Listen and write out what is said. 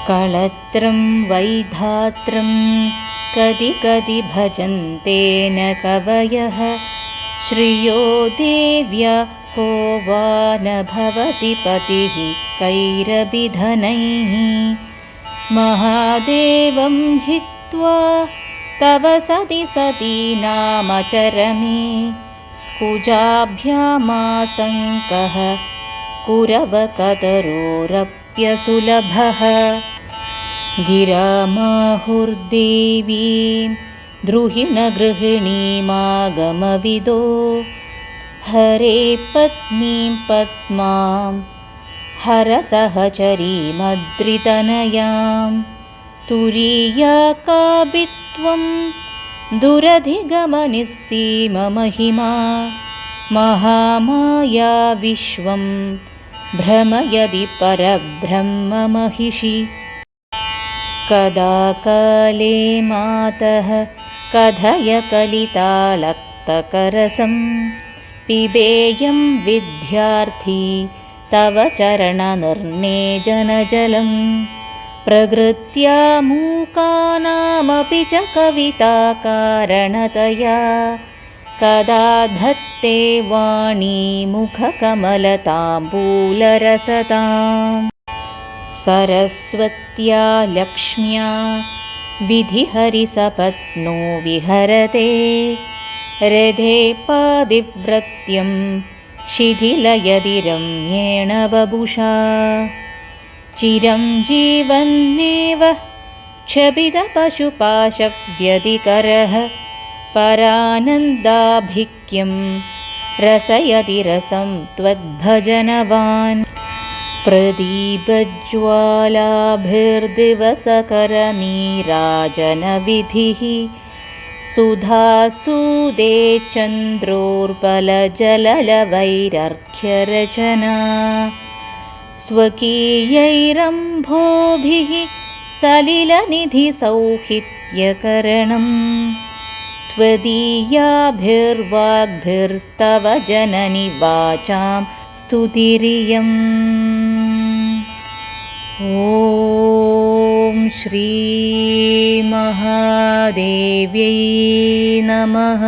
कळत्रं वैधात्रं कदि कदि भजन्ते न कवयः श्रियो देव्या को वा न भवति पतिः कैरभिधनैः महादेवं हित्वा तव सति सती नामचरमे कुजाभ्यामासङ्कः कुरवकतरोरप्यसुलभः गिरामाहुर्देवीं द्रुहिण गृहिणीमागमविदो हरे पत्नीं पद्मां हरसहचरीमद्रितनयां तुरीयाकाभित्वं दुरधिगमनिस्सीममहिमा महामाया विश्वं भ्रमयदि परब्रह्ममहिषी कदा काले मातः कथय कलितालक्तकरसं पिबेयं विद्यार्थी तव चरणनिर्णेजनजलं प्रकृत्या मूकानामपि च कविताकारणतया कदा धत्ते वाणी मुखकमलताम्बूलरसताम् सरस्वत्या लक्ष्म्या विधिहरिसपत्नो विहरते रथे पादिव्रत्यं शिथिलयदि रम्येण बभुषा चिरं जीवन्नेव क्षपितपशुपाशव्यधिकरः परानन्दाभिक्यं रसयति रसं त्वद्भजनवान् प्रदीपज्वालाभिर्दिवसकरनीराजनविधिः सुधासूदे चन्द्रोर्पलजललवैरर्घ्यरचना स्वकीयैरम्भोभिः सलिलनिधिसौहित्यकरणं त्वदीयाभिर्वाग्भिर्स्तव जननि वाचां स्तुतिरियम् ॐ श्रीमहादेव्यै नमः।